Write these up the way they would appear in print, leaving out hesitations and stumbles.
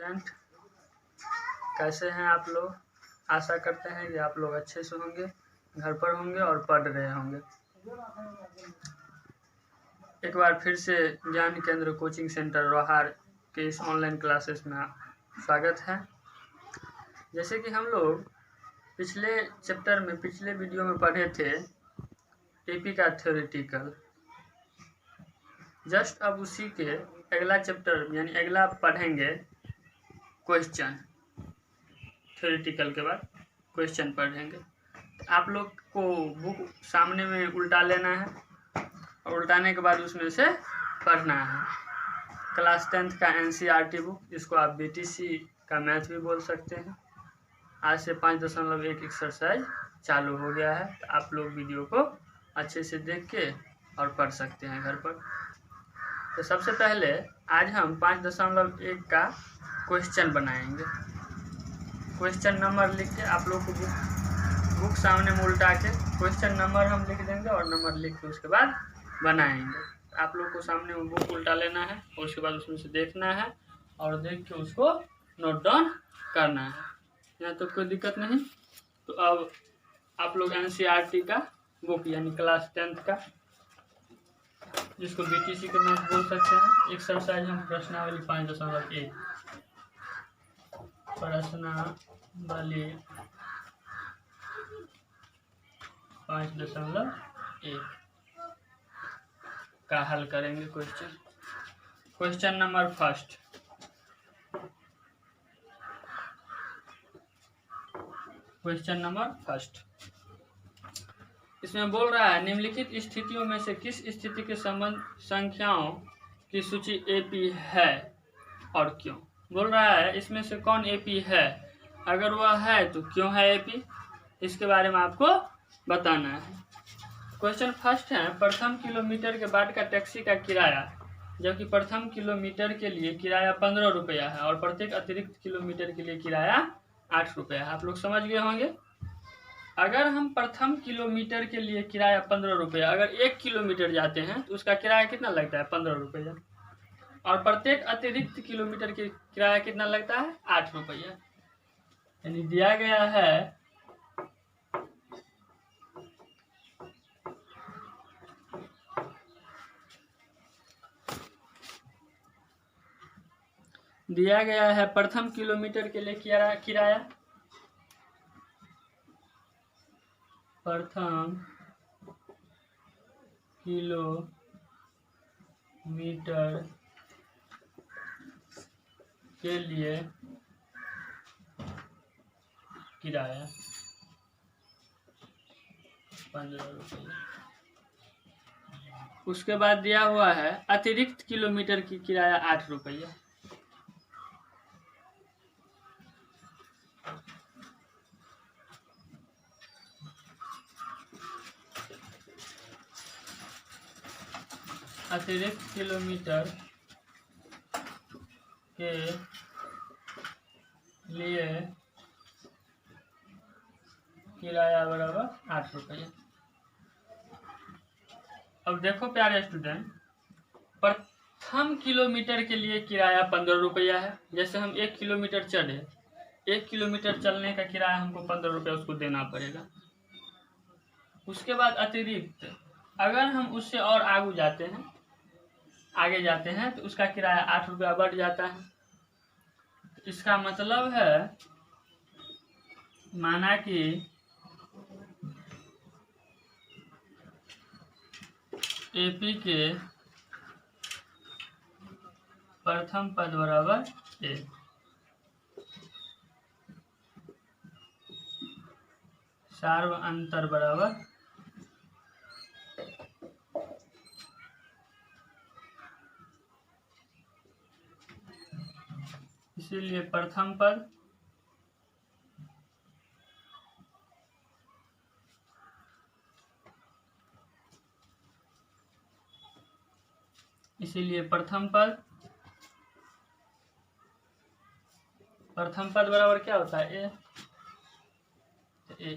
Student, कैसे हैं आप लोग। आशा करते हैं कि आप लोग अच्छे से होंगे, घर पर होंगे और पढ़ रहे होंगे। एक बार फिर से ज्ञान केंद्र कोचिंग सेंटर रोहार के इस ऑनलाइन क्लासेस में स्वागत है। जैसे कि हम लोग पिछले चैप्टर में पिछले वीडियो में पढ़े थे एपी का थ्योरेटिकल, जस्ट अब उसी के अगला चैप्टर यानी अगला पढ़ेंगे क्वेश्चन। थ्योरेटिकल के बाद क्वेश्चन पढ़ेंगे। तो आप लोग को बुक सामने में उल्टा लेना है और उल्टाने के बाद उसमें से पढ़ना है। क्लास 10th का एनसीईआरटी बुक, इसको आप बीटीसी का मैथ भी बोल सकते हैं। आज से 5.1 एक्सरसाइज चालू हो गया है, तो आप लोग वीडियो को अच्छे से देख के और पढ़ सकते हैं घर पर। तो सबसे पहले आज हम 5.1 का क्वेश्चन बनाएंगे। क्वेश्चन नंबर लिख के आप लोग को बुक सामने में उल्टा के क्वेश्चन नंबर हम लिख देंगे और नंबर लिख के उसके बाद बनाएंगे। आप लोग को सामने में बुक उल्टा लेना है और उसके बाद उसमें से देखना है और देख के उसको नोट डाउन करना है। यहाँ तो कोई दिक्कत नहीं। तो अब आप लोग एनसीईआरटी का बुक यानी क्लास 10th का, जिसको बीटीसी के मैथ बोल सकते हैं, एक्सरसाइज हम प्रश्नावली 5.1 प्रश्नावली 5.1 का हल करेंगे। Question number first. Question number first इसमें बोल रहा है निम्नलिखित स्थितियों में से किस स्थिति के संबंध संख्याओं की सूची एपी है और क्यों। बोल रहा है इसमें से कौन एपी है, अगर वह है तो क्यों है एपी, इसके बारे में आपको बताना है। क्वेश्चन फर्स्ट है, प्रथम किलोमीटर के बाद का टैक्सी का किराया, जबकि प्रथम किलोमीटर के लिए किराया 15 रुपया है और प्रत्येक अतिरिक्त किलोमीटर के लिए किराया 8 रुपया है। आप लोग समझ गए होंगे। अगर हम प्रथम किलोमीटर के लिए किराया 15 रुपया, अगर 1 किलोमीटर जाते हैं तो उसका किराया कितना लगता है 15 रुपया, और प्रत्येक अतिरिक्त किलोमीटर के किराया कितना लगता है 8 रुपया। यानी दिया गया है प्रथम किलोमीटर के लिए किराया प्रथम किलोमीटर के लिए किराया 15 रुपये। उसके बाद दिया हुआ है अतिरिक्त किलोमीटर की किराया 8 रुपया। अतिरिक्त किलोमीटर के लिए किराया बराबर 8 रुपये। अब देखो प्यारे स्टूडेंट, प्रथम किलोमीटर के लिए किराया 15 रुपया है। जैसे हम 1 किलोमीटर चढ़े, 1 किलोमीटर चलने का किराया हमको 15 रुपया उसको देना पड़ेगा। उसके बाद अतिरिक्त अगर हम उससे और आगे जाते हैं तो उसका किराया 8 रुपया बढ़ जाता है। इसका मतलब है, माना कि एपी के प्रथम पद बराबर ए, सार्व अंतर बराबर इसीलिए प्रथम पद प्रथम पद बराबर क्या होता है ए।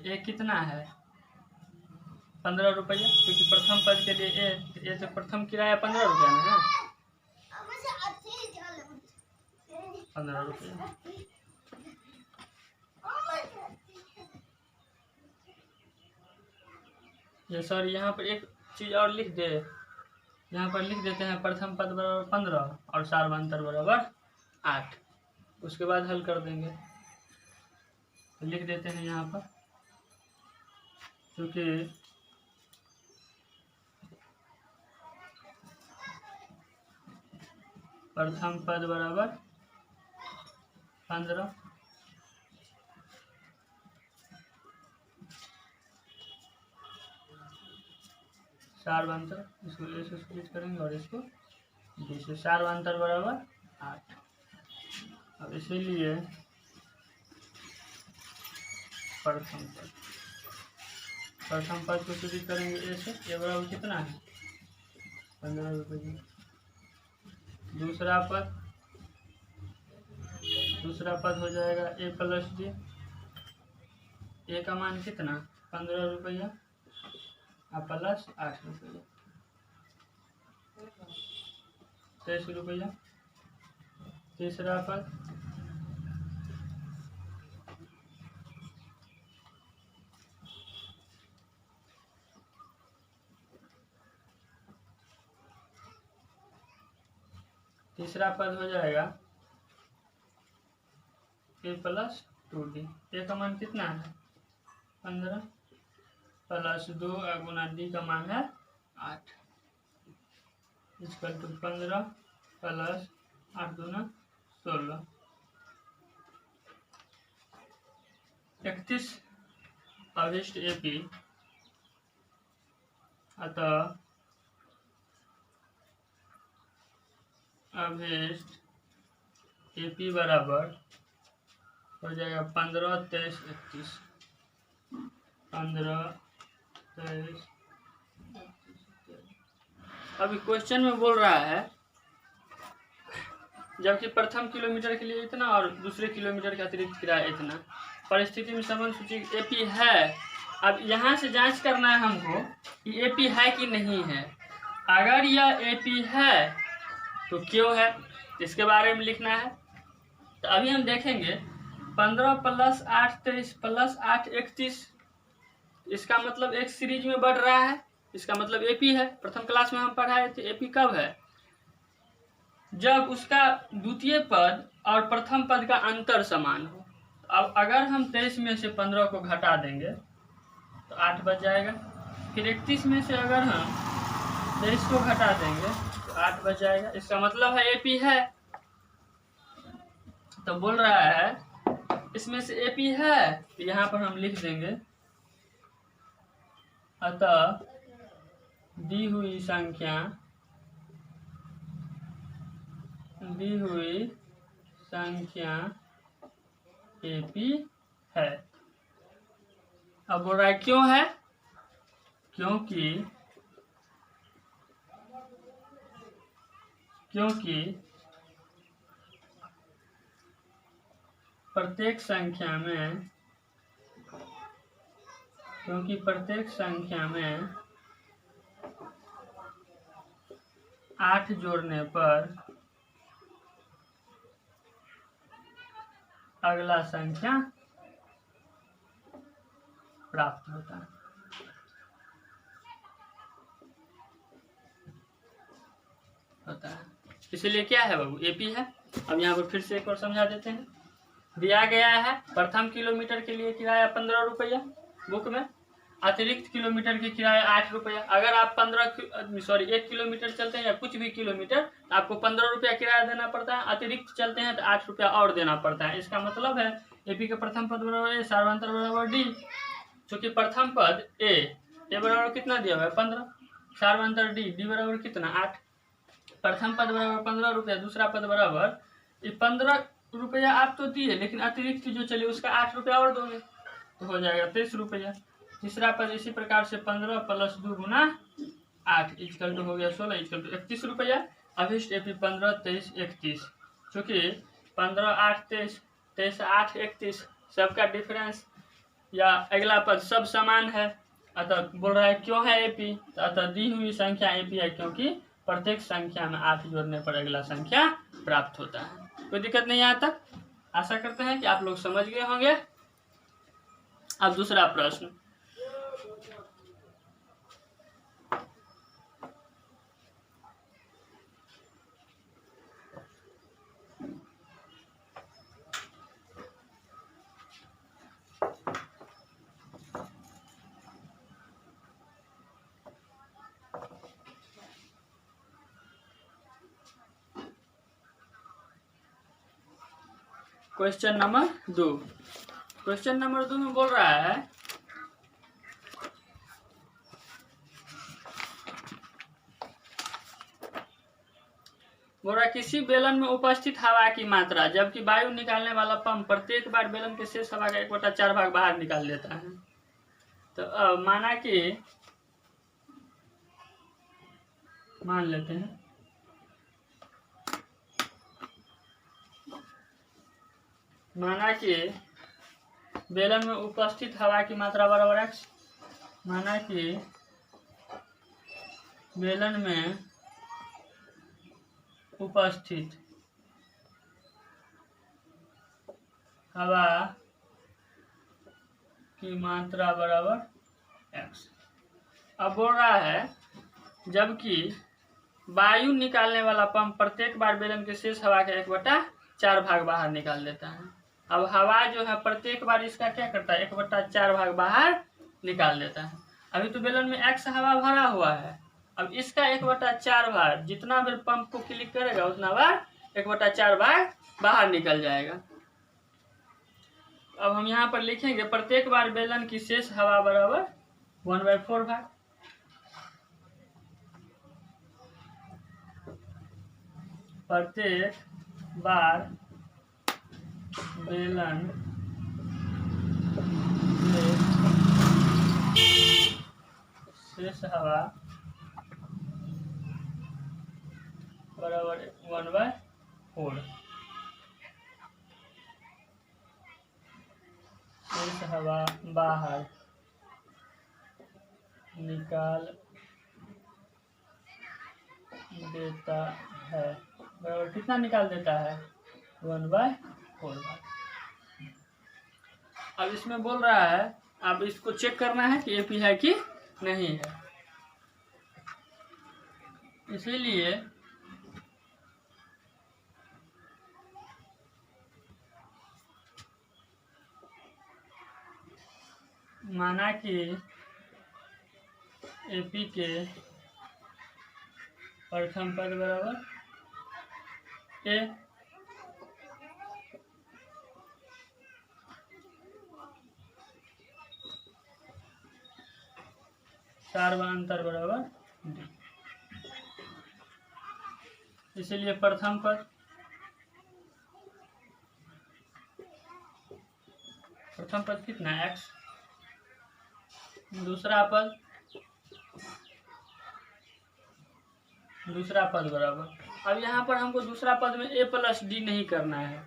ए कितना है 15 रुपया, क्योंकि प्रथम पद के लिए ए तो प्रथम किराया 15 रुपया ना है। 15 रुपया। ये सर यहाँ पर एक चीज और लिख दे, यहाँ पर लिख देते हैं प्रथम पद बराबर 15 और सार्वंतर बराबर 8, उसके बाद हल कर देंगे। तो लिख देते हैं यहाँ पर, क्योंकि प्रथम पद बराबर 15 सार्वंतर, इसको ए से स्प्लिट करेंगे और इसको बी से, सार्वंतर बराबर 8। अब इसीलिए प्रथम पद को स्प्लिट करेंगे ए से, ए बराबर कितना है 15 रुपये। दूसरा पद हो जाएगा ए प्लस डी, ए का मान कितना 15 रुपया प्लस 8 रुपया, 23 रुपया। तीसरा पद हो जाएगा ए प्लस 2d, ए का मान कितना है 15 प्लस 2 गुना डी का मान है 8, इक्वल टू 15 प्लस 8 दूना 16। 31 अभिष्ट एपी, अतः अभिष्ट एपी बराबर हो जाएगा 15, 23, 31, 15, 23। अभी क्वेश्चन में बोल रहा है जबकि प्रथम किलोमीटर के लिए इतना और दूसरे किलोमीटर के अतिरिक्त किराया इतना, परिस्थिति में संबंध सूची एपी है। अब यहाँ से जांच करना है हमको कि एपी है कि नहीं है। अगर यह एपी है तो क्यों है, इसके बारे में लिखना है। तो अभी हम देखेंगे 15 प्लस 8 23 प्लस 8 31, इसका मतलब एक सीरीज में बढ़ रहा है, इसका मतलब एपी है। प्रथम क्लास में हम पढ़ाए थे एपी कब है, जब उसका द्वितीय पद और प्रथम पद का अंतर समान हो। अब अगर हम 23 में से 15 को घटा देंगे तो 8 बच जाएगा, फिर 31 में से अगर हम 23 को घटा देंगे तो 8 बच जाएगा, इसका मतलब है एपी है। तो बोल रहा है इसमें से एपी है, तो यहाँ पर हम लिख देंगे अतः दी हुई संख्या एपी है। अब बोल रहा है क्यों है, क्योंकि प्रत्येक संख्या में 8 जोड़ने पर अगला संख्या प्राप्त होता है। इसलिए क्या है बाबू, एपी है। अब यहाँ पर फिर से एक और समझा देते हैं। दिया गया है प्रथम किलोमीटर के लिए किराया 15 रुपया बुक में, अतिरिक्त किलोमीटर की किराया 8 रुपया। अगर आप 1 किलोमीटर चलते हैं या कुछ भी किलोमीटर तो आपको 15 रुपया किराया देना पड़ता है, अतिरिक्त चलते हैं तो 8 रुपया और देना पड़ता है। इसका मतलब है एपी का प्रथम पद बराबर ए, सार्वंतर बराबर डी। चूंकि प्रथम पद ए बराबर कितना दिया हुआ है 15, सार्वंतर डी बराबर कितना 8। प्रथम पद बराबर 15 रुपया, दूसरा पद बराबर 15 रुपया आप तो दिए, लेकिन अतिरिक्त जो चले उसका 8 रुपया और दोगे तो हो जाएगा 23 रुपया। तीसरा पद इसी प्रकार से 15 प्लस 2 गुना 8 इक्वल टू हो गया 16 इक्वल टू 31 रुपया। अभिष्ट एपी 15, 23, 31, चूँकि 15, 8, 23, 23, 8, 31 सबका डिफरेंस या अगला पद सब समान है, अतः बोल रहा है क्यों है एपी, तो अतः दी हुई संख्या एपी है क्योंकि प्रत्येक संख्या में 8 जोड़ने पर अगला संख्या प्राप्त होता है। कोई दिक्कत नहीं यहाँ तक? आशा करते हैं कि आप लोग समझ गए होंगे। अब दूसरा प्रश्न, क्वेश्चन नंबर 2। क्वेश्चन नंबर 2 में बोल रहा है किसी बेलन में उपस्थित हवा की मात्रा जबकि वायु निकालने वाला पंप प्रत्येक बार बेलन के शेष हवा का 1/4 भाग बाहर निकाल देता है। तो मान लेते हैं माना कि बेलन में उपस्थित हवा की मात्रा बराबर x, माना कि बेलन में उपस्थित हवा की मात्रा बराबर x। अब बोल रहा है जबकि वायु निकालने वाला पंप प्रत्येक बार बेलन के शेष हवा का 1/4 भाग बाहर निकाल देता है। अब हवा जो है प्रत्येक बार इसका क्या करता है, 1/4 भाग बाहर निकाल देता है। अभी तो बेलन में x हवा भरा हुआ है, अब इसका 1/4 भाग जितना भी पंप को क्लिक करेगा उतना बार 1/4 भाग बाहर निकल जाएगा। अब हम यहाँ पर लिखेंगे प्रत्येक बार बेलन की शेष हवा बराबर 1/4 भाग। प्रत्येक बार बेलन शेष हवा बराबर 1/4। शेष हवा बाहर निकाल देता है, बराबर कितना निकाल देता है, 1/4 भाग। अब इसमें बोल रहा है अब इसको चेक करना है कि एपी है कि नहीं है, इसीलिए माना कि एपी के प्रथम पद बराबर ए, सार्वंतर बराबर डी। इसीलिए प्रथम पद कितना x, दूसरा पद बराबर। अब यहाँ पर हमको दूसरा पद में a + d नहीं करना है,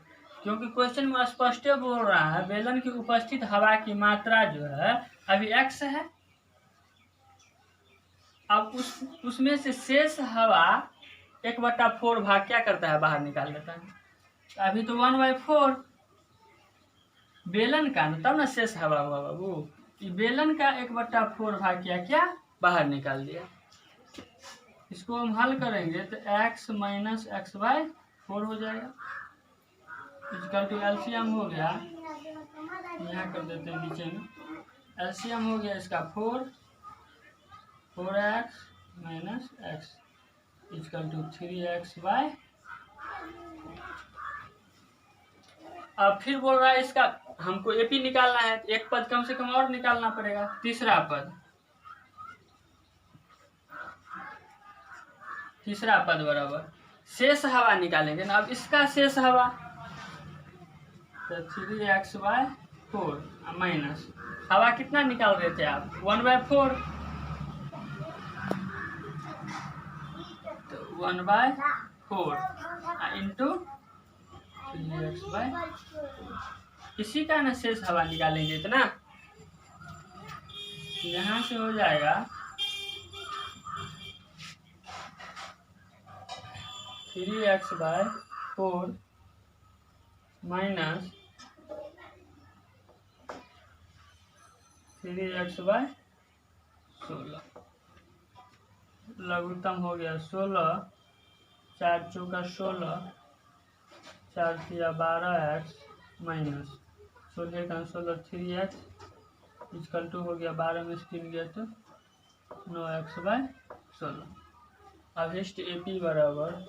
क्योंकि क्वेश्चन में स्पष्ट बोल रहा है बेलन की उपस्थित हवा की मात्रा जो है अभी x है। अब उसमें से शेष हवा 1/4 भाग क्या करता है, बाहर निकाल देता है। अभी तो 1/4 बेलन का, तब ना शेष हवा हुआ बाबू। बेलन का 1/4 भाग क्या बाहर निकाल दिया। इसको हम हल करेंगे तो x - x/4 हो जाएगा। इसका तो एलसीएम हो गया, यहाँ कर देते हैं नीचे में, एलसीएम हो गया इसका 4x - x = 3x/। अब फिर बोल रहा है इसका हमको एपी निकालना है, एक पद कम से कम और निकालना पड़ेगा, तीसरा पद बराबर शेष हवा निकालेंगे ना। अब इसका शेष हवा तो 3x/4 माइनस हवा कितना निकाल रहे थे आप, 1/4, तो 1/4 इंटू 3x/4, इसी का ना शेष हवा निकालेंगे इतना। यहाँ से हो जाएगा 3x/4 माइनस 3x/16 लघुत्तम हो गया 16, 4 चौका 16, 4 तिया 12x माइनस 16 का 16 3x इक्वल टू हो गया 12 में 3 गया तो 9x/16। अभिष्ट AP बराबर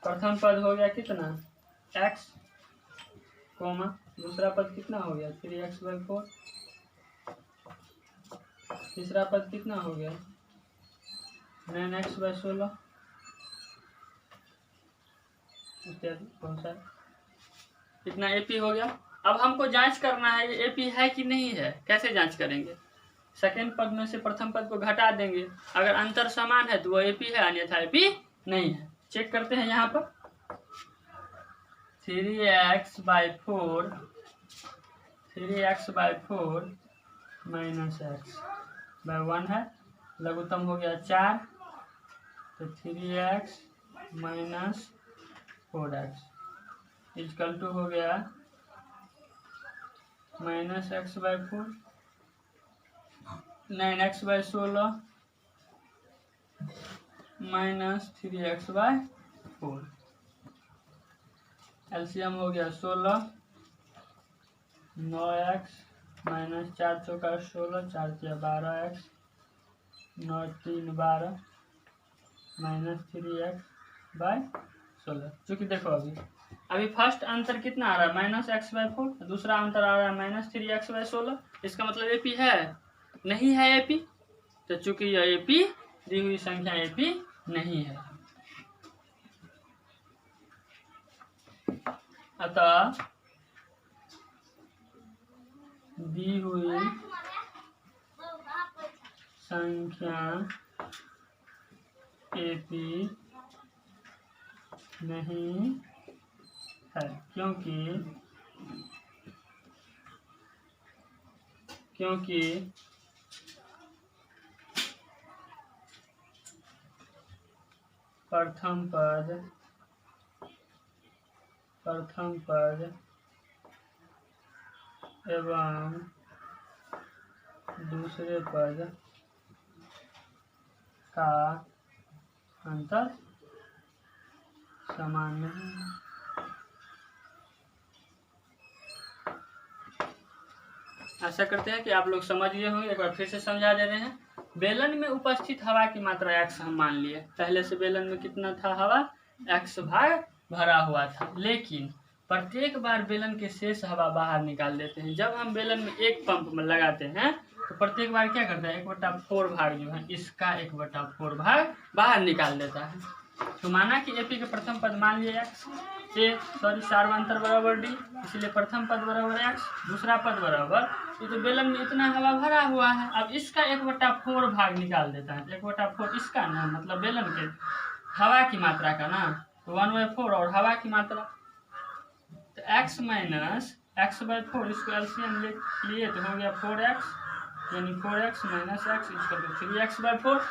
प्रथम पद हो गया कितना x, कोमा दूसरा पद कितना हो गया 3x/4, तीसरा पद कितना हो गया 9x/16 इत्यादि बहुत सारे। इतना AP हो गया। अब हमको जांच करना है ये AP है कि नहीं है। कैसे जांच करेंगे? सेकेंड पद में से प्रथम पद को घटा देंगे, अगर अंतर समान है तो वो AP है, अन्यथा AP नहीं है। चेक करते हैं यहाँ पर 3x/4 माइनस x/1 है, लघुत्तम हो गया 4 तो 3x minus 4x equal to हो गया minus x/4 9x/16 minus 3x/4। LCM हो गया 16, 9x माइनस 4 चौका 16, 4 तिया 12x 9 3 12 माइनस 3x/16। चूँकि देखो अभी फर्स्ट अंतर कितना आ रहा है माइनस x/4, दूसरा अंतर आ रहा है माइनस 3x/16। इसका मतलब AP है नहीं है AP, तो चूंकि यह AP दी हुई संख्या AP नहीं है, अतः दी हुई संख्या AP नहीं है, क्योंकि प्रथम पद एवं दूसरे पद का अंतर समान नहीं है। आशा करते हैं कि आप लोग समझ गए होंगे। एक बार फिर से समझा दे रहे हैं। बेलन में उपस्थित हवा की मात्रा x हम मान लिए। पहले से बेलन में कितना था हवा x भाग भरा हुआ था, लेकिन प्रत्येक बार बेलन के शेष हवा बाहर निकाल देते हैं। जब हम बेलन में एक पंप में लगाते हैं तो प्रत्येक बार क्या करता है 1/4 भाग जो है इसका 1/4 भाग बाहर निकाल देता है। तो माना कि AP के प्रथम पद मान लिए x, सार्वंतर बराबर D, इसलिए प्रथम पद बराबर x, दूसरा पद बराबर तो बेलन में इतना हवा भरा हुआ है। अब इसका 1/4 भाग निकाल देता है, 1/4 इसका ना मतलब बेलन के हवा की मात्रा का ना, तो 1/4 और हवा की मात्रा तो x माइनस x/4 इसको एलसीएम लिए तो हो गया 4x, यानी 4x माइनस x इसका 3x/4।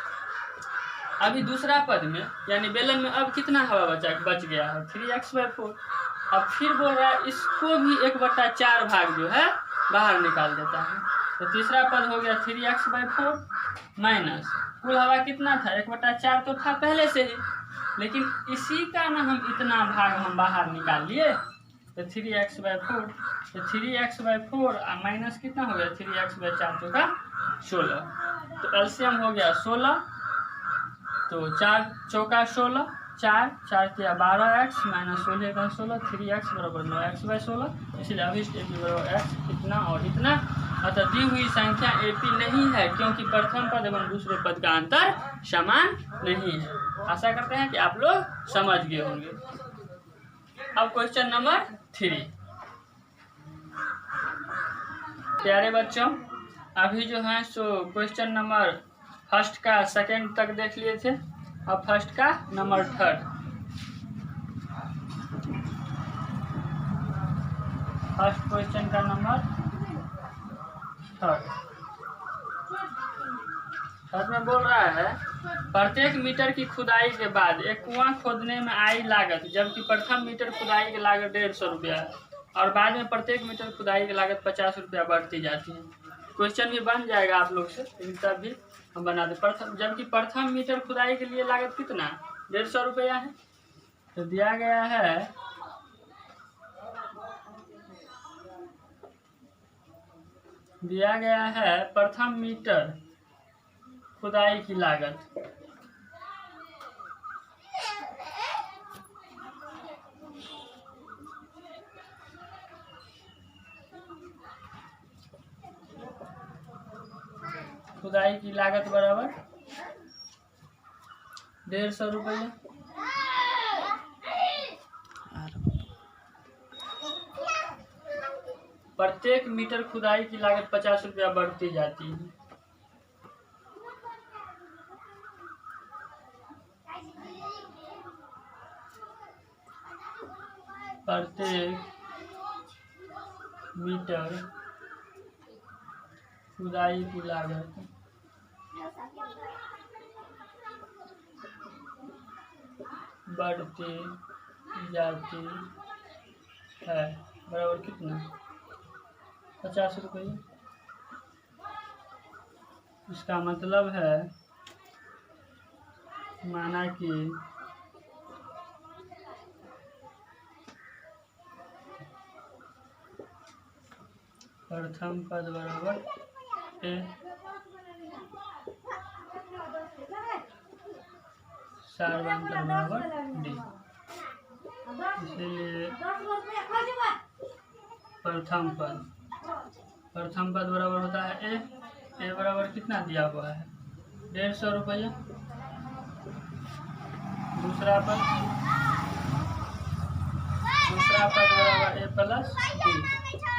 अभी दूसरा पद में यानी बेलन में अब कितना हवा बच गया है 3x/4। अब फिर बोल रहा है इसको भी 1/4 भाग जो है बाहर निकाल देता है, तो तीसरा पद हो गया 3x/4 माइनस कुल हवा कितना था 1/4 तो था पहले से ही, लेकिन इसी का ना हम इतना भाग हम बाहर निकाल लिए तो 3x/4, तो 3x/4 माइनस कितना हो गया 3x/4 चौका 16, तो एलसीएम हो गया 16, तो 4 चौका 16, 4 4 तिया 12x माइनस 16 का 16 3x बराबर 9x/16, इसलिए अभिष्ट AP बराबर x इतना और इतना। अतः दी हुई संख्या AP नहीं है क्योंकि प्रथम पद एवं दूसरे पद का अंतर समान नहीं है। आशा करते हैं कि आप लोग समझ गए होंगे। अब क्वेश्चन नंबर 3। प्यारे बच्चों अभी जो है सो क्वेश्चन नंबर फर्स्ट का सेकंड तक देख लिए थे, अब फर्स्ट का नंबर थर्ड। फर्स्ट क्वेश्चन का नंबर थर्ड। साथ में बोल रहा है प्रत्येक मीटर की खुदाई के बाद एक कुआं खोदने में आई लागत, जबकि प्रथम मीटर खुदाई की लागत 150 रुपया है और बाद में प्रत्येक मीटर खुदाई की लागत 50 रुपया बढ़ती जाती है। क्वेश्चन भी बन जाएगा आप लोग से, लेकिन तब भी हम बना दें। जबकि प्रथम मीटर खुदाई के लिए लागत कितना 150 रुपया है, तो दिया गया है प्रथम मीटर खुदाई की लागत बराबर 150 रुपये। प्रत्येक मीटर खुदाई की लागत 50 रुपया बढ़ती जाती है। प्रत्येक मीटर खुदाई की लागत बढ़ती जाती है, बराबर कितना 50 रुपये। इसका मतलब है माना कि प्रथम पद बराबर ए, सार्वंतर बराबर डी। इसलिए प्रथम पद बराबर होता है ए बराबर कितना दिया हुआ है 150 रुपया। दूसरा पद बराबर ए प्लस डी। ए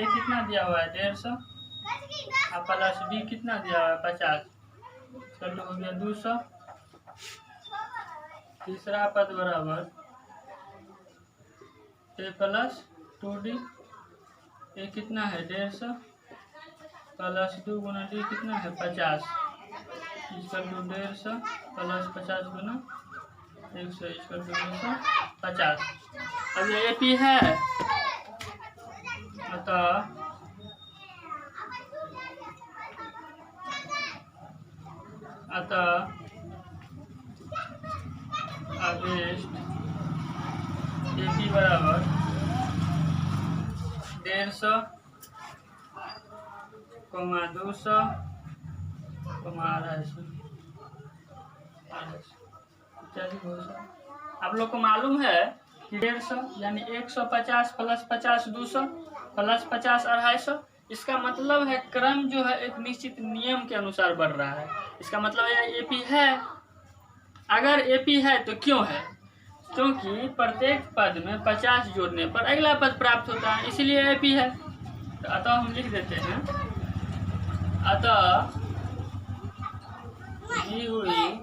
कितना दिया हुआ है 150 और प्लस डी कितना दिया हुआ है 50, चलो हो गया 200। तीसरा पद बराबर ए प्लस 2d। ए कितना है 150 प्लस 2 गुना डी कितना है 50, इक्वल टू 150 प्लस 50 गुना 100 इक्वल टू 250। अब ये एपी है, अतः आवेश एपी बराबर 150, 200, 250 इत्यादि। आप लोग को मालूम है कि 150 यानी 150 प्लस 50 200 प्लस 50 250। इसका मतलब है क्रम जो है एक निश्चित नियम के अनुसार बढ़ रहा है। इसका मतलब है एपी है। अगर एपी है तो क्यों है? क्योंकि प्रत्येक पद में 50 जोड़ने पर अगला पद प्राप्त होता है, इसीलिए एपी है। तो अतः हम लिख देते हैं, अतः दी हुई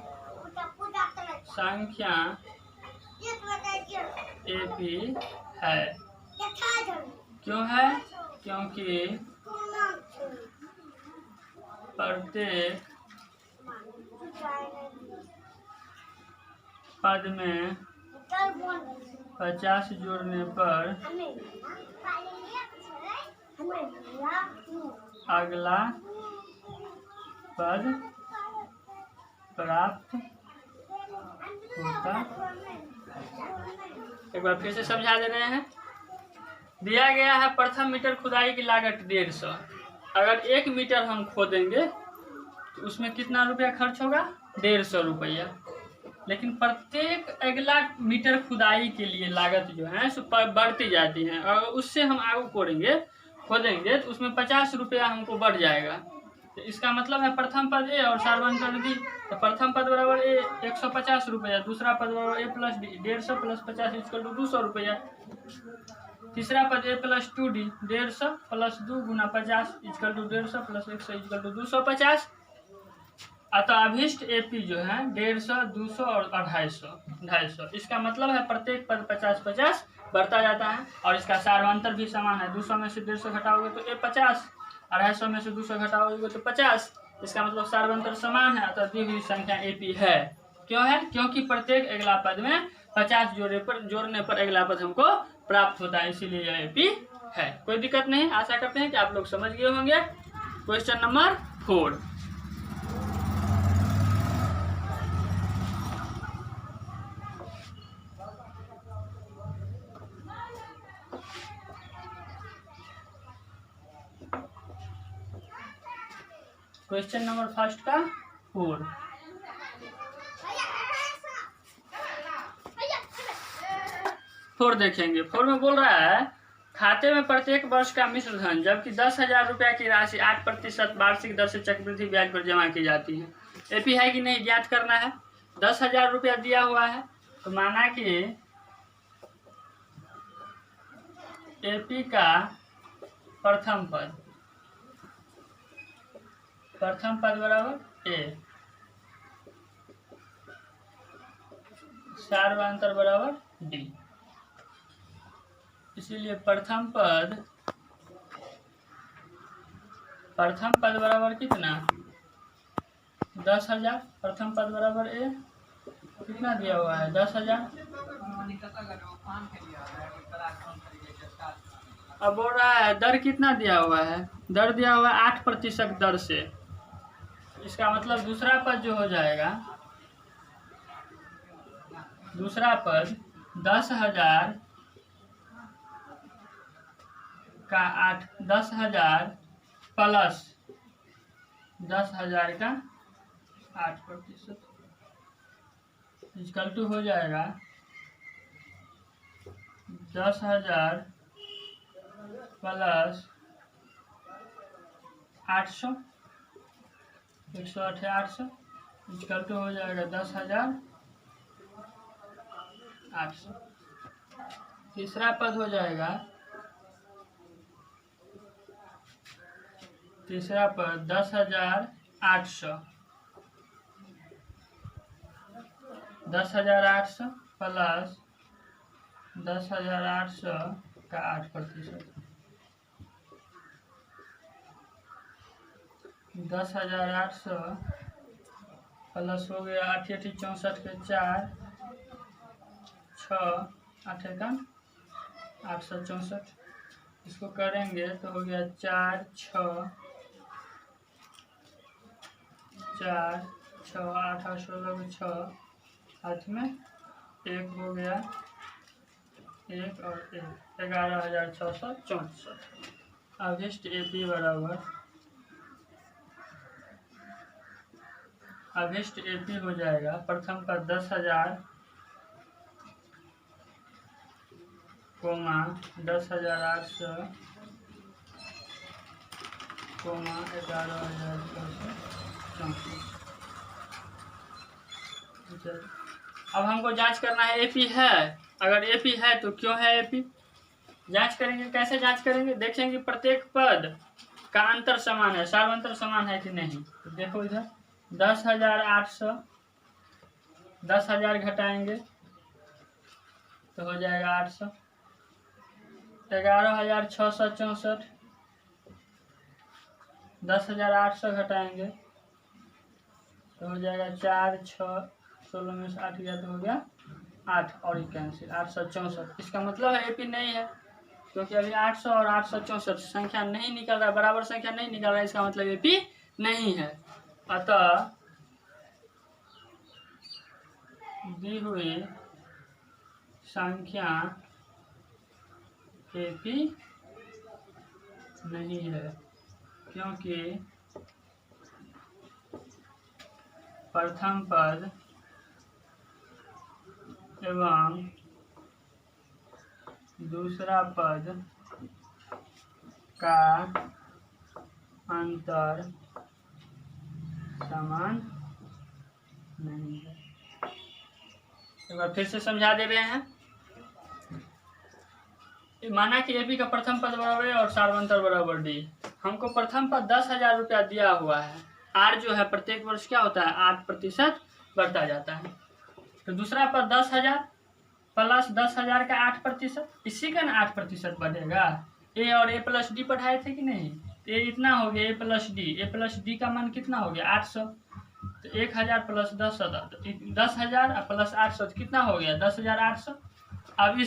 संख्या एपी है। क्यों है? क्योंकि प्रत्येक पद में 50 जोड़ने पर अगला पद प्राप्त होता। एक बार फिर से समझा दे रहे हैं। दिया गया है प्रथम मीटर खुदाई की लागत 150। अगर 1 मीटर हम खोदेंगे तो उसमें कितना रुपया खर्च होगा 150 रुपया। लेकिन प्रत्येक अगला मीटर खुदाई के लिए लागत जो है सो बढ़ती जाती है, और उससे हम आगे खोदेंगे तो उसमें 50 रुपया हमको बढ़ जाएगा। तो इसका मतलब है प्रथम पद ए और सार्वंतर डी। तो प्रथम पद बराबर ए 150 रुपया, दूसरा पद बराबर a plus d 150 plus 50 equal to 200 रुपया। तीसरा पद ए प्लस 2d 150 प्लस 2 गुना 50 equal to 150 plus 100 equal to 250। अतः अभिष्ट एपी जो है 150, 200 और 250। इसका मतलब है प्रत्येक पद 50-50 बढ़ता जाता है। और इसका सार्वंतर भी समान है। 200 में से 150 घटाओगे तो ए 50, 250 में से 200 घटाओगे तो 50। इसका मतलब सार्वंतर समान है, अतः दी हुई संख्या AP है। क्यों है? क्योंकि प्रत्येक अगला पद में 50 जोड़ने पर अगला पद हमको प्राप्त होता है, इसीलिए यह AP है। कोई दिक्कत नहीं, आशा करते हैं कि आप लोग समझ गए होंगे। Question number 4। Question number first का 4। देखेंगे 4 में बोल रहा है खाते में प्रत्येक वर्ष का मिश्र धन जबकि 10,000 रुपया की राशि 8% वार्षिक दर से चक्रवृद्धि ब्याज पर जमा की जाती है। AP है कि नहीं ज्ञात करना है। 10,000 रुपया दिया हुआ है, तो माना कि AP का प्रथम पद बराबर A, सार्वंतर बराबर D। इसीलिए प्रथम पद बराबर कितना 10,000। प्रथम पद बराबर A कितना दिया हुआ है 10,000। अब बोल रहा है दर कितना दिया हुआ है, दर दिया हुआ है 8% दर से। इसका मतलब दूसरा पद जो हो जाएगा, दूसरा पद 10,000 का 10,000 प्लस 10,000 का 8% इक्वल टू हो जाएगा 10,000 प्लस 800 108 800 इक्वल टू हो जाएगा 10,800। तीसरा पद हो जाएगा, तीसरा पद 10,800 प्लस 10,800 का 8%। 10,800 प्लस हो गया 8 8 64 के 4 6 8 864। इसको करेंगे तो हो गया 4 6 4 6 8 8 16 6 हाथ में 1 हो गया 1 और 1 11,664। अभिष्ट AP बराबर अभिष्ट AP हो जाएगा प्रथम का 10,000 कोमा 10,800 कोमा 11,664। अब हमको जांच करना है AP है। अगर AP है तो क्यों है AP, जांच करेंगे। कैसे जांच करेंगे, देखेंगे प्रत्येक पद का अंतर समान है, सार्वंतर समान है कि नहीं। तो देखो इधर 10,800 10,000 घटाएंगे तो हो जाएगा 800। 11,664 10,800 घटाएंगे तो हो जाएगा 4 6 16 में से 8 गया तो हो गया 8 और कैंसिल 864। इसका मतलब है AP नहीं है, क्योंकि अभी 800 और 864 संख्या नहीं निकल रहा है, बराबर संख्या नहीं निकल रहा है, इसका मतलब AP नहीं है। अतः दी हुई संख्या AP नहीं है, क्योंकि प्रथम पद एवं दूसरा पद का अंतर समान नहीं है। एक बार फिर से समझा दे रहे हैं। माना कि AP का प्रथम पद बराबर है और सार्वंतर बराबर D। हमको प्रथम पद 10,000 रुपया दिया हुआ है। R जो है प्रत्येक वर्ष क्या होता है 8% बढ़ता जाता है। तो दूसरा पद 10,000 प्लस 10,000 का 8%, इसी का ना 8% बढ़ेगा। A और A प्लस D पढ़ाए थे कि नहीं, तो ये इतना हो गया ए प्लस डी का मान कितना हो गया 800। तो 1000 प्लस 10,000 प्लस 800 कितना हो गया 10,800। अब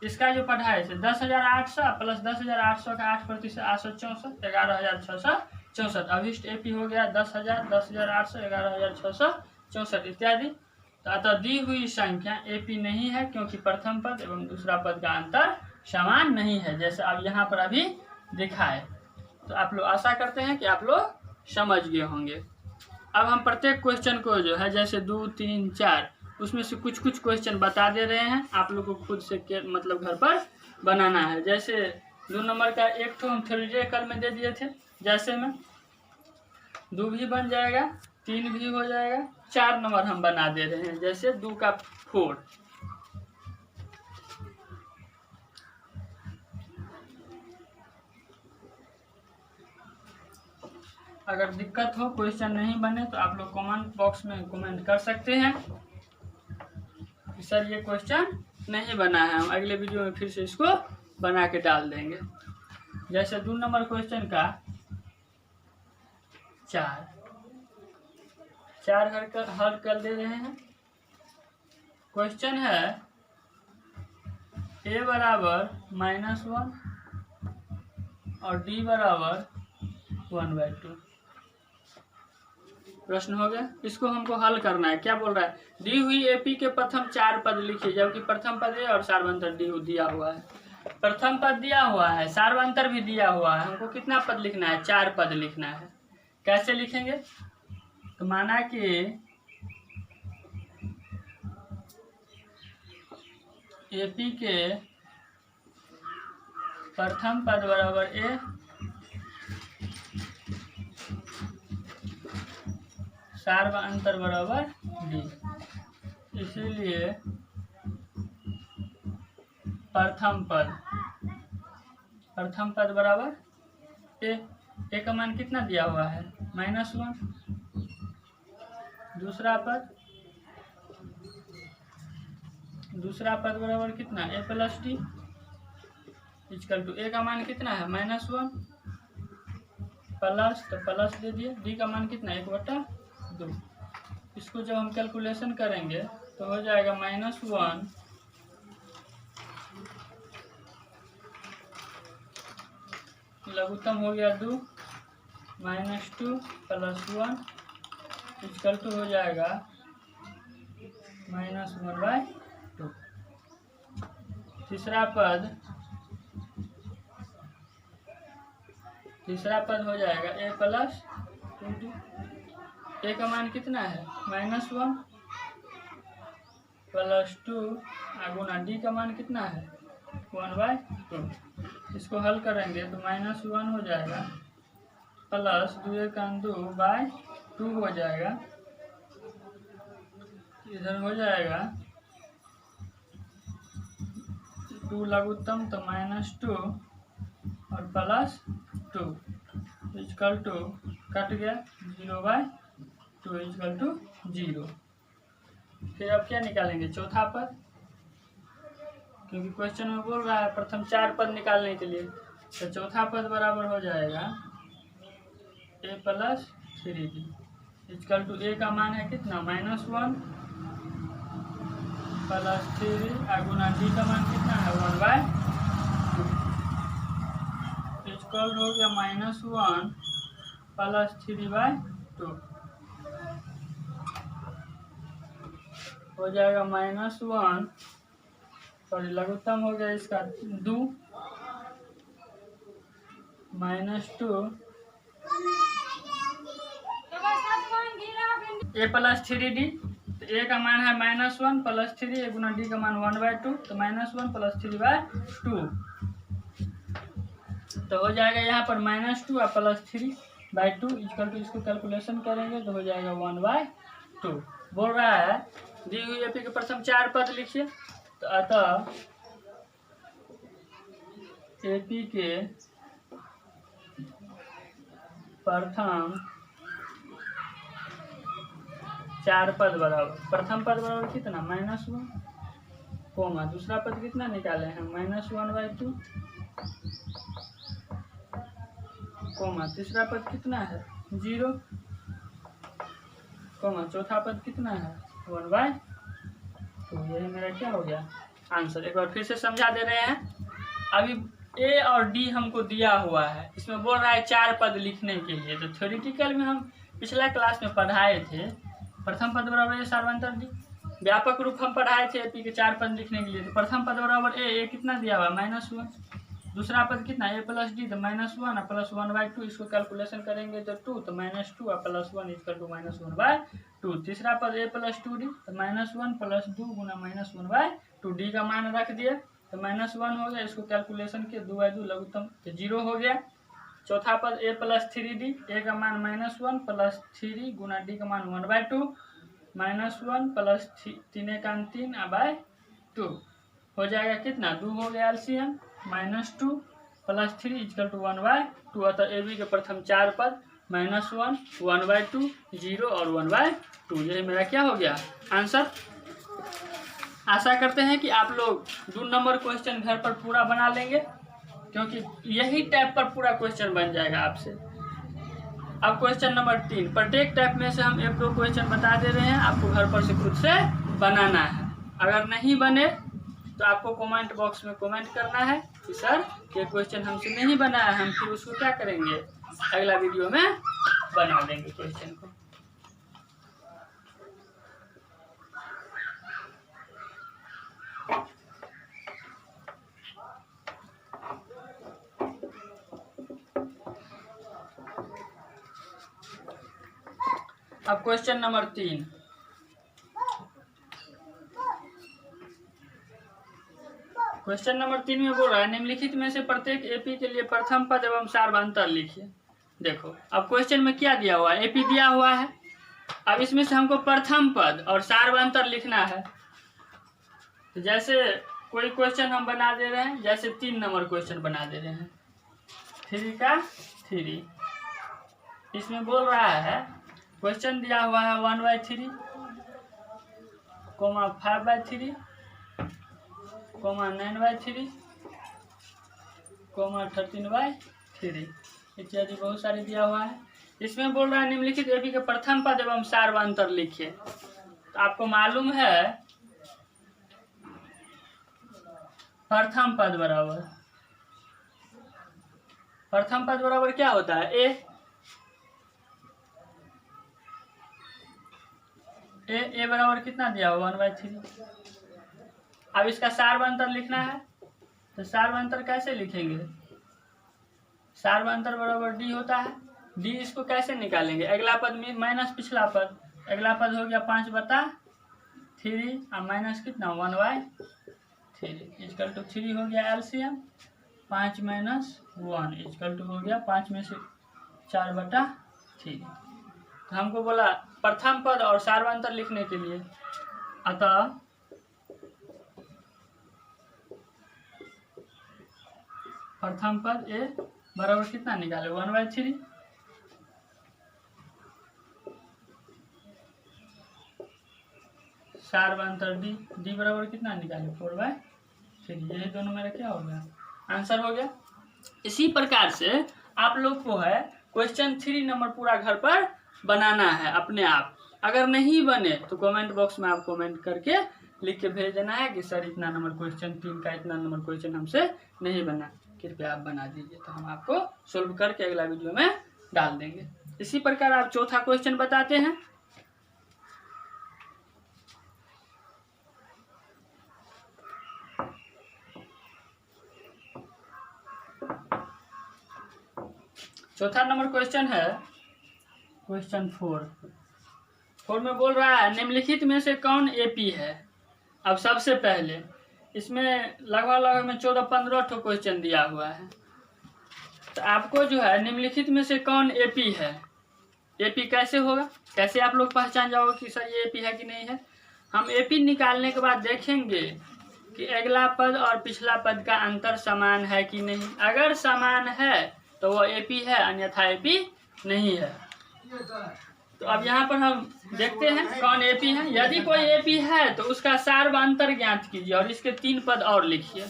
इसका जो पढ़ाई है 10,800 प्लस 10,800 का 8% 864, 11,664। अभिष्ट एपी हो गया 10,000, 10,800, 11,664 इत्यादि। तो अतः दी हुई संख्या एपी नहीं है क्योंकि प्रथम पद एवं दूसरा पद का अंतर समान नहीं है, जैसे अब यहाँ पर अभी दिखाए। तो आप लोग आशा करते हैं कि आप लोग समझ गए होंगे। अब हम प्रत्येक क्वेश्चन को जो है जैसे 2, 3, 4 उसमें से कुछ क्वेश्चन बता दे रहे हैं, आप लोग को खुद से मतलब घर पर बनाना है। जैसे 2 नंबर का एक तो हम थ्योरेटिकल में दे दिए थे, जैसे में 2 भी बन जाएगा, 3 भी हो जाएगा, 4 नंबर हम बना दे रहे हैं, जैसे 2 का 4। अगर दिक्कत हो क्वेश्चन नहीं बने तो आप लोग कमेंट बॉक्स में कमेंट कर सकते हैं कि सर ये क्वेश्चन नहीं बना है, हम अगले वीडियो में फिर से इसको बना के डाल देंगे। जैसे 2 नंबर क्वेश्चन का 4 हल कर दे रहे हैं। क्वेश्चन है a बराबर -1 और d बराबर 1/2। प्रश्न हो गया, इसको हमको हल करना है। क्या बोल रहा है, दी हुई एपी के प्रथम 4 पद लिखिए, जबकि प्रथम पद ए और सार्वंतर डी दिया हुआ है। प्रथम पद दिया हुआ है, सार्वंतर भी दिया हुआ है, हमको कितना पद लिखना है 4 पद लिखना है। कैसे लिखेंगे, तो माना कि एपी के प्रथम पद बराबर ए, सार्वंतर बराबर डी, इसीलिए प्रथम पद बराबर ए का मान कितना दिया हुआ है -1। दूसरा पद बराबर कितना ए प्लस डी इक्वल टू ए का मान कितना है -1 प्लस, तो प्लस दे दिए, डी का मान कितना 1/2। इसको जब हम कैलकुलेशन करेंगे तो हो जाएगा -1 लघुत्तम हो गया 2 -2 प्लस 1 इक्वल टू हो जाएगा -1/2। तीसरा पद हो जाएगा a प्लस 2d। ए का मान कितना है -1 प्लस 2 गुना डी का मान कितना है 1/2। इसको हल करेंगे तो -1 हो जाएगा प्लस 2 हो जाएगा, इधर हो जाएगा 2 लघुत्तम तो -2 और प्लस 2 इक्वल टू कट गया 0/2 इक्वल टू 0। फिर अब क्या निकालेंगे चौथा पद, क्योंकि क्वेश्चन में बोल रहा है प्रथम 4 पद निकालने के लिए। तो चौथा पद बराबर हो जाएगा a plus 3d equal to a का मान है कितना -1 प्लस 3 गुना d का मान कितना है 1/2 इक्वल हो गया -1 प्लस 3/2 हो जाएगा -1 सॉरी लघुत्तम हो गया इसका 2 -2 a प्लस 3d। तो a का मान है -1 प्लस 3 गुना d का मान 1/2 तो -1 प्लस 3/2 तो हो जाएगा यहाँ पर -2 और प्लस 3/2 इक्वल टू, इसको कैलकुलेशन करेंगे तो हो जाएगा 1/2। बोल रहा है दी हुई एपी के प्रथम 4 पद लिखिए। तो अतः एपी के प्रथम 4 पद बराबर, प्रथम पद बराबर कितना -1 कोमा, दूसरा पद कितना निकाले हैं -1/2 कोमा तीसरा पद कितना है 0, कोमा चौथा पद कितना है 1/2। यही मेरा क्या हो गया आंसर। एक बार फिर से समझा दे रहे हैं। अभी ए और डी हमको दिया हुआ है, इसमें बोल रहा है 4 पद लिखने के लिए। तो थ्योरेटिकल में हम पिछला क्लास में पढ़ाए थे प्रथम पद बराबर ए सार्वंतर डी। व्यापक रूप हम पढ़ाए थे एपी के 4 पद लिखने के लिए। तो प्रथम पद बराबर ए कितना दिया हुआ है -1। दूसरा पद कितना ए प्लस डी तो -1 और प्लस 1/2। इसको कैलकुलेशन करेंगे तो 2 तो -2 और प्लस 1 इक्वल टू -1/2। तीसरा पद ए प्लस 2d तो -1 प्लस 2 गुना -1/2। डी का मान रख दिया तो -1 हो गया। इसको कैलकुलेशन के 2/2 लघुत्तम तो 0 हो गया। चौथा पद ए प्लस 3d, ए का मान -1 प्लस 3 गुना डी का मान 1/2। -1 प्लस 3 का 3/2 हो जाएगा कितना 2 हो गया एलसीएम। -2 plus 3 equal to 1/2। अतः ए बी के प्रथम 4 पद -1, 1/2, 0 और 1/2। यही मेरा क्या हो गया आंसर। आशा करते हैं कि आप लोग 2 नंबर क्वेश्चन घर पर पूरा बना लेंगे, क्योंकि यही टाइप पर पूरा क्वेश्चन बन जाएगा आपसे। अब क्वेश्चन नंबर 3, प्रत्येक टाइप में से हम 1-2 क्वेश्चन बता दे रहे हैं, आपको घर पर से खुद से बनाना है। अगर नहीं बने तो आपको कमेंट बॉक्स में कमेंट करना है कि सर ये क्वेश्चन हमसे नहीं बना है। हम फिर उसको क्या करेंगे अगला वीडियो में बना देंगे क्वेश्चन को। अब क्वेश्चन नंबर 3, क्वेश्चन नंबर 3 में बोल रहा है निम्नलिखित में से प्रत्येक एपी के लिए प्रथम पद एवं सार्वंतर लिखिए। देखो अब क्वेश्चन में क्या दिया हुआ है, एपी दिया हुआ है। अब इसमें से हमको प्रथम पद और सार्वंतर लिखना है। तो जैसे कोई क्वेश्चन हम बना दे रहे हैं, जैसे 3 नंबर क्वेश्चन बना दे रहे हैं 3 का 3। इसमें बोल रहा है क्वेश्चन दिया हुआ है 1/3, 5/3, 9/3, 13/3 इत्यादि बहुत सारे दिया हुआ है। इसमें बोल रहा है निम्नलिखित एपी के प्रथम पद एवं सार्वंतर लिखिए। तो आपको मालूम है प्रथम पद बराबर क्या होता है ए बराबर कितना दिया हुआ 1/3। अब इसका सार्वंतर लिखना है, तो सार्वंतर कैसे लिखेंगे, सार्वंतर बराबर डी होता है। डी इसको कैसे निकालेंगे, अगला पद में माइनस पिछला पद, अगला पद हो गया 5/3 और माइनस कितना 1/3 इक्वल टू 3 हो गया एलसीएम। 5 - 1 इक्वल टू हो गया 5 में से 4/3। तो हमको बोला प्रथम पद और सार्वंतर लिखने के लिए, अतः प्रथम पद ए बराबर कितना निकाले 1/3, सार्वंतर डी बराबर कितना निकाले 4/3। यही दोनों मेरा क्या हो गया आंसर हो गया। इसी प्रकार से आप लोग को है क्वेश्चन 3 नंबर पूरा घर पर बनाना है अपने आप। अगर नहीं बने तो कमेंट बॉक्स में आप कमेंट करके लिख के भेज देना है कि सर इतना नंबर क्वेश्चन 3 का इतना नंबर क्वेश्चन हमसे नहीं बना, कृपया आप बना दीजिए। तो हम आपको सोल्व करके अगला वीडियो में डाल देंगे। इसी प्रकार आप चौथा क्वेश्चन बताते हैं। चौथा नंबर क्वेश्चन है क्वेश्चन 4 में बोल रहा है निम्नलिखित में से कौन एपी है। अब सबसे पहले इसमें लगभग में 14-15 ठो क्वेश्चन दिया हुआ है। तो आपको जो है निम्नलिखित में से कौन एपी है, एपी कैसे होगा, कैसे आप लोग पहचान जाओगे कि सर ये एपी है कि नहीं है। हम एपी निकालने के बाद देखेंगे कि अगला पद और पिछला पद का अंतर समान है कि नहीं। अगर समान है तो वो एपी है, अन्यथा एपी नहीं है। तो अब यहाँ पर हम देखते हैं कौन एपी है। यदि कोई एपी है तो उसका सार्वंतर ज्ञात कीजिए और इसके 3 पद और लिखिए।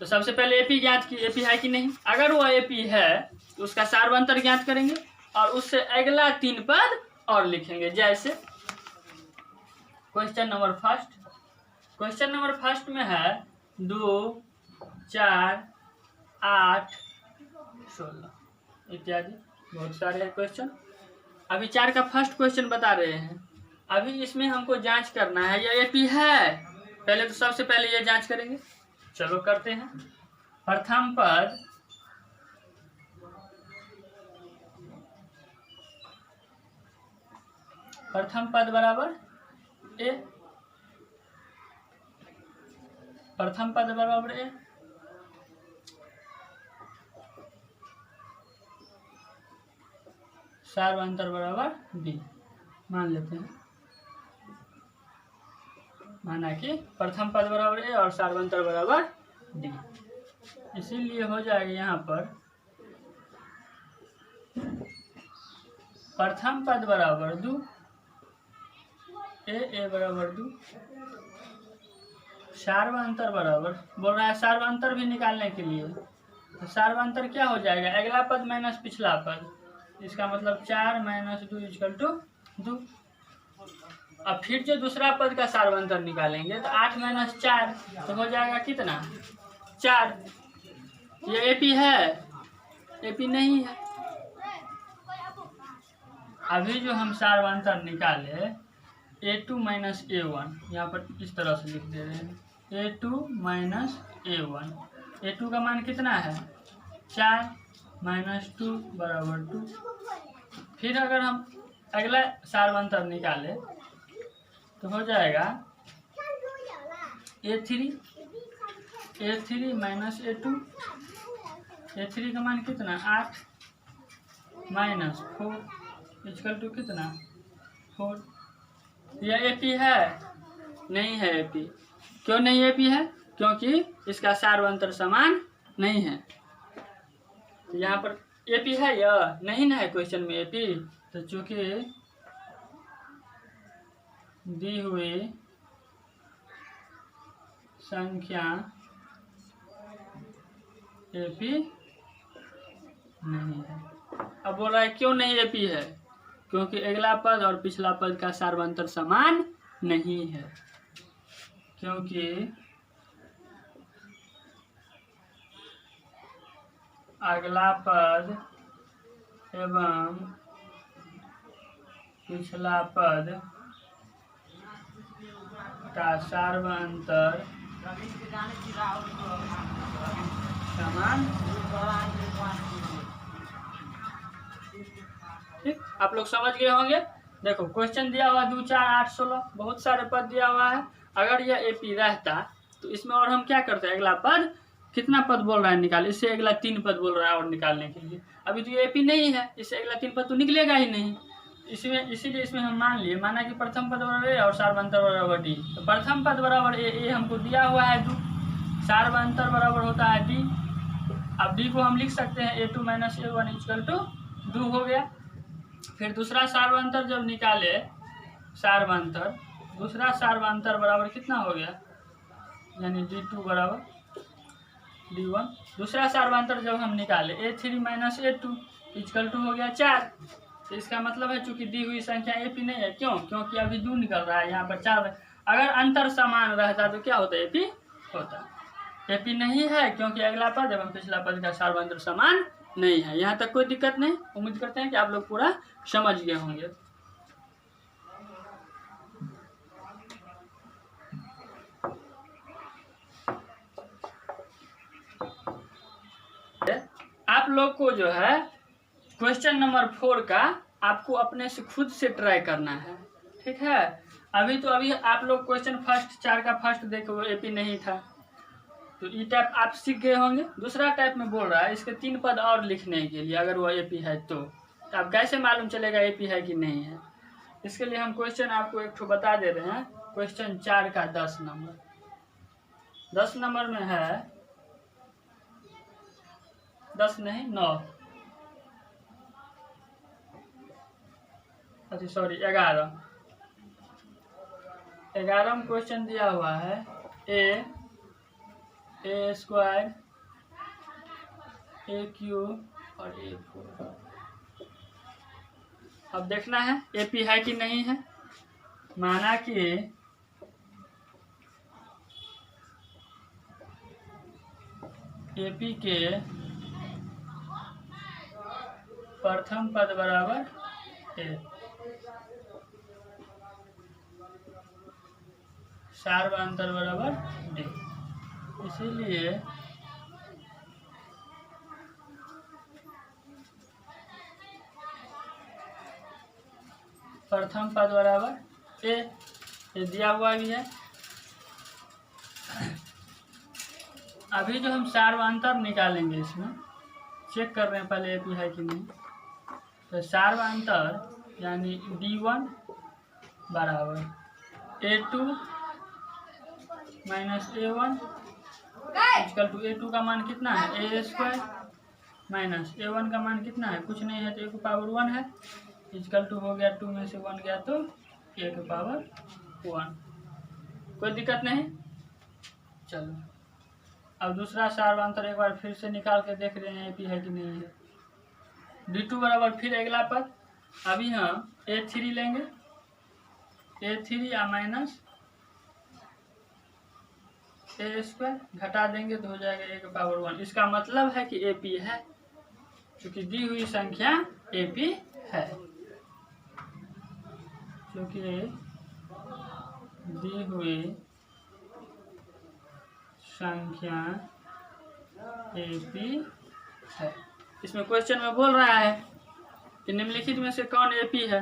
तो सबसे पहले एपी ज्ञात की, एपी है कि नहीं। अगर वो एपी है तो उसका सार्वंतर ज्ञात करेंगे और उससे अगला 3 पद और लिखेंगे। जैसे क्वेश्चन नंबर फर्स्ट में है 2, 4, 8, 16 इत्यादि बहुत सारे हैं क्वेश्चन। अभी 4 का फर्स्ट क्वेश्चन बता रहे हैं। अभी इसमें हमको जांच करना है ये एपी है। पहले तो सबसे पहले ये जांच करेंगे। चलो करते हैं। प्रथम पद बराबर ए, प्रथम पद बराबर ए, सार्वंतर बराबर बी मान लेते हैं। माना कि प्रथम पद बराबर ए और सार्वंतर बराबर डी, इसीलिए हो जाएगा यहाँ पर प्रथम पद बराबर 2, ए बराबर 2, सार्वंतर बराबर बोल रहा है सार्वंतर भी निकालने के लिए। तो सार्वंतर क्या हो जाएगा, अगला पद माइनस पिछला पद, इसका मतलब 4 - 2 = 2। अब फिर जो दूसरा पद का सार्वंतर निकालेंगे तो 8 - 4 तो हो जाएगा कितना, 4। ये एपी है, एपी नहीं है। अभी जो हम सार्वंतर निकाले A2 - A1, यहाँ पर इस तरह से लिख दे रहे हैं A2 - A1। A2 का मान कितना है, 4 - 2 बराबर 2। फिर अगर हम अगला सार्वंतर निकाले तो हो जाएगा A3 - A2। A3 का मान कितना, 8 - 4 = कितना, 4। यह एपी है, नहीं है एपी। क्यों नहीं एपी है, क्योंकि इसका सार्वंतर समान नहीं है। तो यहाँ पर एपी है या नहीं ना है क्वेश्चन में एपी। तो चूंकि दी हुई संख्या एपी नहीं है। अब बोल रहा है क्यों नहीं एपी है, क्योंकि अगला पद और पिछला पद का सार्वंतर समान नहीं है। क्योंकि अगला पद एवं पिछला पद का सार्वंतर समान। ठीक, आप लोग समझ गए होंगे। देखो क्वेश्चन दिया हुआ 2, 4, 8, 16 बहुत सारे पद दिया हुआ है। अगर यह एपी रहता तो इसमें और हम क्या करते हैं, अगला पद कितना पद बोल रहा है निकाल, इससे अगला 3 पद बोल रहा है और निकालने के लिए। अभी तो ये एपी नहीं है, इससे अगला 3 पद तो निकलेगा ही नहीं। इसमें इसीलिए इसमें हम माना कि प्रथम पद बराबर ए और सार्वंतर बराबर डी। तो प्रथम पद बराबर ए हमको दिया हुआ है 2, सार्वंतर बराबर होता है डी। अब डी को हम लिख सकते हैं A2 - A1 = 2 हो गया। फिर दूसरा सार्वंतर जब निकाले, दूसरा सार्वंतर बराबर कितना हो गया, यानी D2 बराबर D1। दूसरा सार्वंतर जब हम निकाले A3 - A2 = हो गया 4। तो इसका मतलब है चूंकि दी हुई संख्या एपी नहीं है। क्यों, क्योंकि अभी 2 निकल रहा है, यहाँ पर 4। अगर अंतर समान रहता तो क्या होता, एपी होता। एपी नहीं है क्योंकि अगला पद एवं पिछला पद का सार्वंतर समान नहीं है। यहाँ तक कोई दिक्कत नहीं। उम्मीद करते हैं कि आप लोग पूरा समझ गए होंगे। आप लोग को जो है क्वेश्चन नंबर 4 का आपको अपने से खुद से ट्राई करना है, ठीक है। अभी आप लोग क्वेश्चन 4 का फर्स्ट देखो, एपी नहीं था। तो ई टाइप आप सीख गए होंगे। दूसरा टाइप में बोल रहा है इसके 3 पद और लिखने के लिए, अगर वो एपी है तो आप कैसे मालूम चलेगा एपी है कि नहीं है। इसके लिए हम क्वेश्चन आपको एक ठो बता दे रहे हैं। क्वेश्चन 4 का 10 नंबर में है, 10 नहीं 9, अच्छा सॉरी 11 में क्वेश्चन दिया हुआ है ए स्क्वायर ए क्यू और ए फोर। अब देखना है ए पी है कि नहीं है। माना कि ए पी के प्रथम पद बराबर ए, सार्वधातुक बराबर डी। इसीलिए प्रथम पद बराबर ए, ये दिया हुआ भी है। अभी जो हम सार्वधातुक निकालेंगे, इसमें चेक कर रहे हैं पहले ए पी है कि नहीं। तो सार्वधातुक यानी D1 बराबर A2 minus A1 equal to A2 का मान कितना है ए स्क्वायर माइनस A1 का मान कितना है, कुछ नहीं है तो ए की पावर 1 है, इक्वल टू हो गया 2 में से 1 गया तो ए की पावर 1। कोई दिक्कत नहीं। चलो अब दूसरा सार्वधातुक एक बार फिर से निकाल के देख रहे हैं ए पी है कि नहीं है। D2 बराबर फिर अगला पद, अभी हम A3 लेंगे, A3 या माइनस ए स्क्वायर घटा देंगे तो हो जाएगा ए की पावर 1। इसका मतलब है कि ए पी है, क्योंकि दी हुई संख्या ए पी है, क्योंकि दी हुई संख्या ए पी है। इसमें क्वेश्चन में बोल रहा है कि निम्नलिखित में से कौन ए पी है।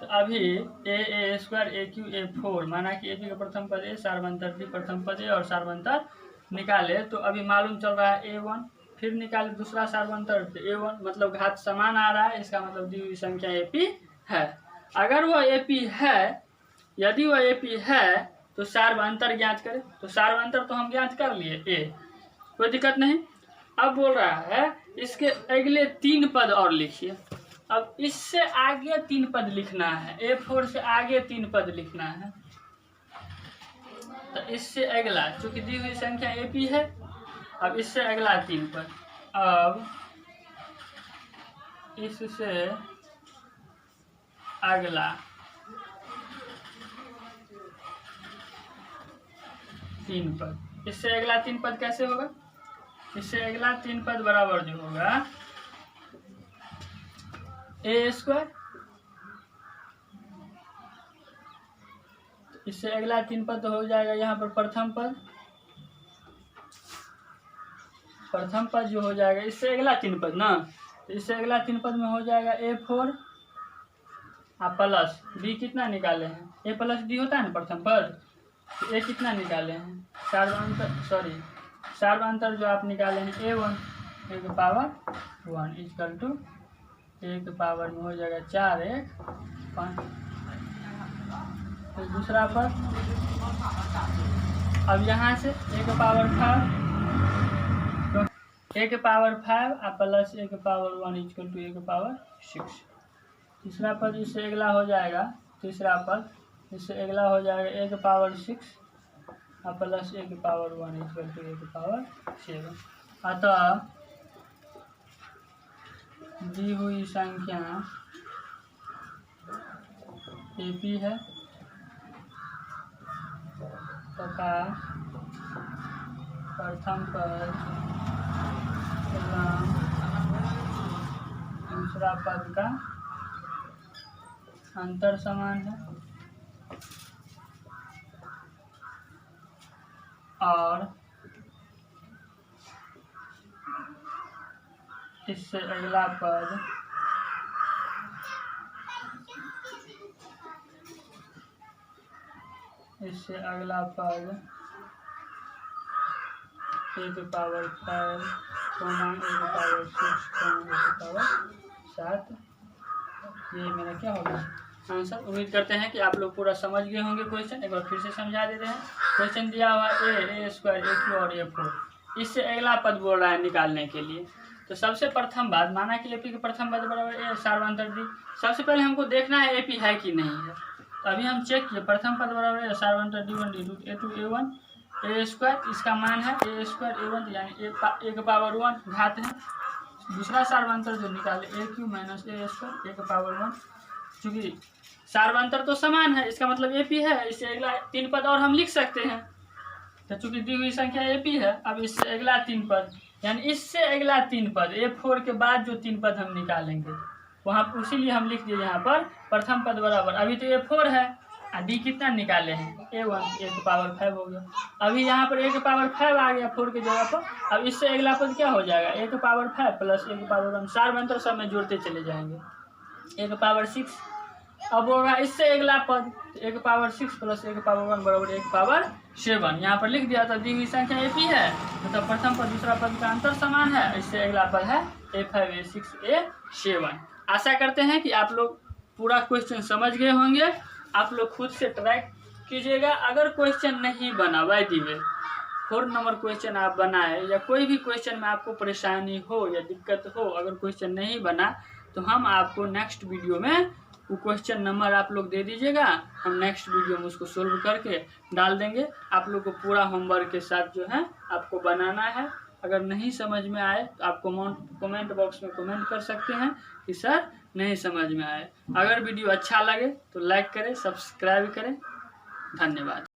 तो अभी a square a cube a four, माना कि ए पी का प्रथम पद ए, सार्वधातुक डी प्रथम पद ए और सार्वधातुक निकाले तो अभी मालूम चल रहा है A1, फिर निकाले दूसरा सार्वधातुक A1, मतलब घात समान आ रहा है। इसका मतलब दी हुई संख्या ए पी है। अगर वह ए पी है, यदि वह ए पी है तो सार्वधातुक ज्ञात करें। तो सार्वधातुक तो हम ज्ञात कर लिए ए, कोई दिक्कत नहीं। अब बोल रहा है इसके अगले 3 पद और लिखिए। अब इससे आगे 3 पद लिखना है, A4 से आगे 3 पद लिखना है। तो इससे अगला, चूंकि दी हुई संख्या ए पी है, अब इससे अगला 3 पद। अब इससे अगला 3 पद, इससे अगला 3 पद कैसे होगा। इससे अगला 3 पद बराबर जो होगा ए स्क्वायर, इससे अगला 3 पद तो हो जाएगा यहाँ पर प्रथम पद, प्रथम पद जो हो जाएगा इससे अगला 3 पद ना, तो इससे अगला 3 पद में हो जाएगा A4 प्लस डी। कितना निकाले हैं, ए प्लस डी होता है ना प्रथम पद, तो ए कितना निकाले हैं, सार्वधातुक जो आप निकाले हैं A1 ए की पावर 1 इक्वल टू ए के पावर में हो जाएगा 4 1 5। तो दूसरा पद, अब यहाँ से ए के पावर 5, तो ए के पावर 5 प्लस ए के पावर 1 इक्वल टू ए के पावर 6। तीसरा पद इससे अगला हो जाएगा, तीसरा पद इससे अगला हो जाएगा ए के पावर 6 प्लस ए के पावर 1 इक्वल टू ए के पावर 7। अतः दी हुई संख्या ए पी है तथा प्रथम पद एवं दूसरा पद का अंतर समान है और इससे अगला पद इससे अगला पद ए के पावर 5 कोमा ए के पावर 6 कोमा ए के पावर 7। ये मेरा क्या होगा आंसर। उम्मीद करते हैं कि आप लोग पूरा समझ गए होंगे क्वेश्चन। एक बार फिर से समझा देते हैं। क्वेश्चन दिया हुआ ए स्क्वायर ए क्यू और A4, इससे अगला पद बोल रहा है निकालने के लिए। तो सबसे प्रथम बात, माना कि ए पी के प्रथम पद बराबर ए सार्वधातुक डी। सबसे पहले हमको देखना है ए पी है कि नहीं है। तो अभी हम चेक किए, प्रथम पद बराबर है सार्वधातुक D1 D2 A2 A1 ए स्क्वायर, इसका मान है ए स्क्वायर A1 यानी ए का पावर 1 घात है। दूसरा सार्वंतर जो निकाले ए क्यूब माइनस ए स्क्वायर ए का पावर 1, चूँकि सार्वंतर तो समान है इसका मतलब AP है। इससे अगला 3 पद और हम लिख सकते हैं, तो चूँकि दी हुई संख्या AP है। अब इससे अगला 3 पद यानी इससे अगला 3 पद A4 के बाद जो 3 पद हम निकालेंगे वहाँ उसीलिए हम लिख दिए यहाँ पर प्रथम पद बराबर, अभी तो A4 है और D कितना निकाले हैं A1, ए का पावर 5 हो गया। अभी यहाँ पर ए का पावर 5 आ गया 4 की जगह पर। अब इससे अगला पद क्या हो जाएगा ए का पावर 5 प्लस ए का पावर 1, सार्वंतर सब में जोड़ते चले जाएंगे, ए का पावर 6। अब होगा इससे अगला पद ए का पावर 6 प्लस ए का पावर 1 बराबर ए का पावर 7। यहाँ पर लिख दिया था दी हुई संख्या AP है, मतलब प्रथम पद दूसरा पद का अंतर समान है। इससे अगला पद है A5 A6 A7। आशा करते हैं कि आप लोग पूरा क्वेश्चन समझ गए होंगे। आप लोग खुद से ट्राई कीजिएगा। अगर क्वेश्चन नहीं बना by the way 4 number question आप बनाए या कोई भी क्वेश्चन में आपको परेशानी हो या दिक्कत हो, अगर क्वेश्चन नहीं बना तो हम आपको नेक्स्ट वीडियो में वो क्वेश्चन नंबर आप लोग दे दीजिएगा, हम नेक्स्ट वीडियो में उसको सोल्व करके डाल देंगे। आप लोग को पूरा होमवर्क के साथ जो है आपको बनाना है। अगर नहीं समझ में आए तो आप कमेंट बॉक्स में कमेंट कर सकते हैं कि सर नहीं समझ में आए। अगर वीडियो अच्छा लगे तो लाइक करें, सब्सक्राइब करें। धन्यवाद।